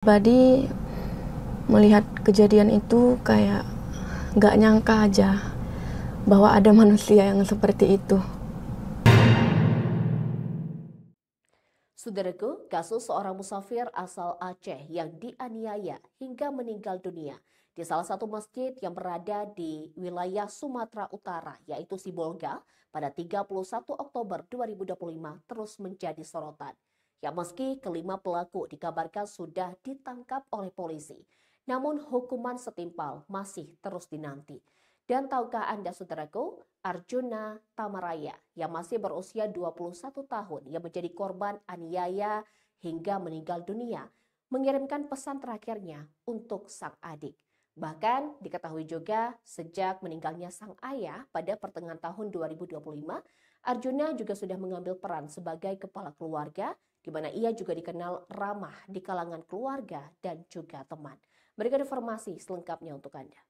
Pribadi melihat kejadian itu kayak gak nyangka aja bahwa ada manusia yang seperti itu. Saudaraku, kasus seorang musafir asal Aceh yang dianiaya hingga meninggal dunia di salah satu masjid yang berada di wilayah Sumatera Utara, yaitu Sibolga, pada 31 Oktober 2025 terus menjadi sorotan. Ya, meski kelima pelaku dikabarkan sudah ditangkap oleh polisi, namun hukuman setimpal masih terus dinanti. Dan tahukah Anda, saudaraku, Arjuna Tamaraya yang masih berusia 21 tahun yang menjadi korban aniaya hingga meninggal dunia mengirimkan pesan terakhirnya untuk sang adik. Bahkan diketahui juga sejak meninggalnya sang ayah pada pertengahan tahun 2025, Arjuna juga sudah mengambil peran sebagai kepala keluarga, di mana ia juga dikenal ramah di kalangan keluarga dan juga teman. Berikan informasi selengkapnya untuk Anda.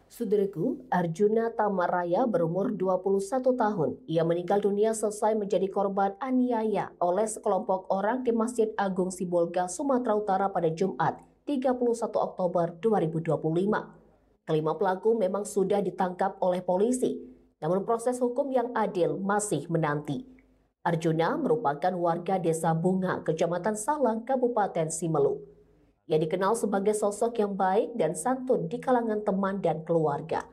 Saudaraku, Arjuna Tamaraya berumur 21 tahun. Ia meninggal dunia selesai menjadi korban aniaya oleh sekelompok orang di Masjid Agung Sibolga, Sumatera Utara pada Jumat 31 Oktober 2025. Kelima pelaku memang sudah ditangkap oleh polisi, namun proses hukum yang adil masih menanti. Arjuna merupakan warga Desa Bunga, Kecamatan Salang, Kabupaten Simelu. Ia dikenal sebagai sosok yang baik dan santun di kalangan teman dan keluarga.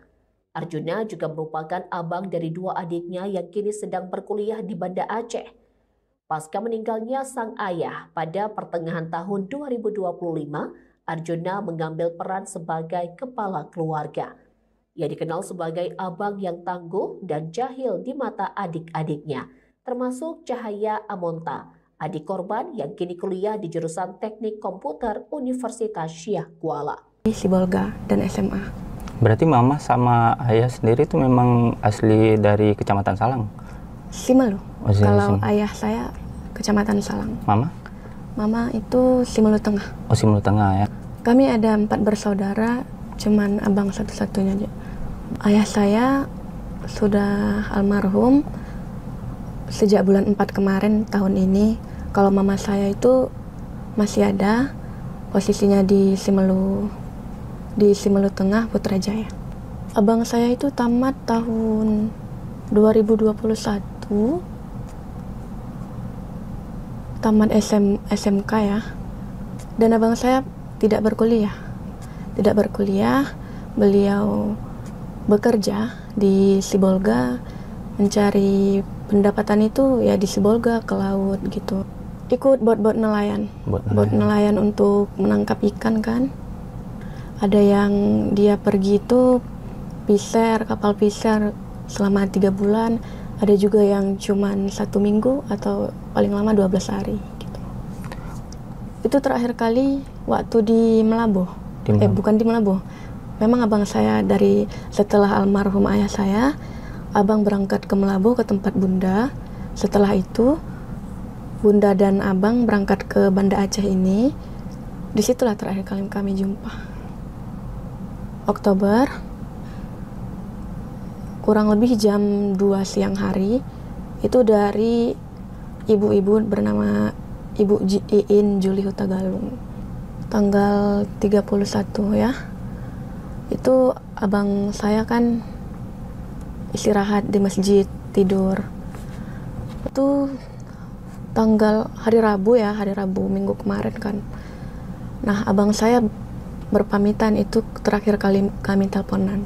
Arjuna juga merupakan abang dari dua adiknya yang kini sedang berkuliah di Banda Aceh. Pasca meninggalnya sang ayah pada pertengahan tahun 2025, Arjuna mengambil peran sebagai kepala keluarga. Ia dikenal sebagai abang yang tangguh dan jahil di mata adik-adiknya, termasuk Cahaya Amonta, adik korban yang kini kuliah di jurusan Teknik Komputer Universitas Syekh Kuala. Di Sibolga dan SMA. Berarti mama sama ayah sendiri itu memang asli dari Kecamatan Salang? Simelu. Oh, kalau Simelu. ayah saya Kecamatan Salang. Mama? Mama itu Simelu Tengah. Oh, Simelu Tengah ya. Kami ada 4 bersaudara, cuman abang satu-satunya aja. Ayah saya sudah almarhum sejak bulan 4 kemarin tahun ini. Kalau mama saya itu masih ada, posisinya di Simelu Tengah, Putrajaya. Abang saya itu tamat tahun 2021, tamat SMK ya. Dan abang saya tidak berkuliah, beliau bekerja di Sibolga, mencari pendapatan itu ya di Sibolga, ke laut gitu. Ikut bot nelayan. Bot nelayan untuk menangkap ikan kan. Ada yang dia pergi itu kapal piser selama 3 bulan. Ada juga yang cuman 1 minggu atau paling lama 12 hari gitu. Itu terakhir kali waktu di Melabuh. Bukan di Melabuh. Memang abang saya dari setelah almarhum ayah saya, abang berangkat ke Melabuh ke tempat bunda. Setelah itu bunda dan abang berangkat ke Banda Aceh ini. Disitulah terakhir kali kami jumpa. Oktober, kurang lebih jam 2 siang hari, itu dari ibu-ibu bernama Ibu Iin Juli Hutagalung. Tanggal 31 ya. Itu abang saya kan istirahat di masjid, tidur. Itu hari Rabu minggu kemarin kan. Nah, abang saya berpamitan, itu terakhir kali kami teleponan.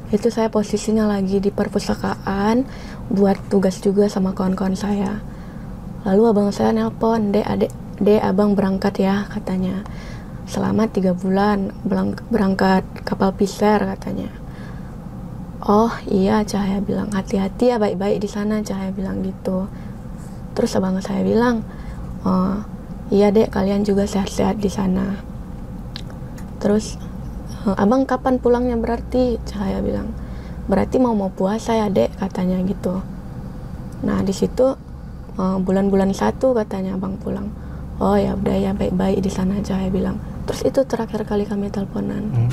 Itu saya posisinya lagi di perpustakaan buat tugas juga sama kawan-kawan saya. Lalu abang saya nelpon, Dek, abang berangkat ya katanya. Selama 3 bulan berangkat kapal piser katanya. Oh iya, Cahaya bilang, hati-hati ya, baik-baik di sana, Cahaya bilang gitu. Terus abang saya bilang, oh iya Dek, kalian juga sehat-sehat di sana. Terus, abang kapan pulangnya berarti? Cahaya bilang, berarti mau puasa ya Dek, katanya gitu. Nah di situ bulan-bulan 1 katanya abang pulang. Oh ya udah ya, baik-baik di sana, Cahaya bilang. Terus itu terakhir kali kami teleponan.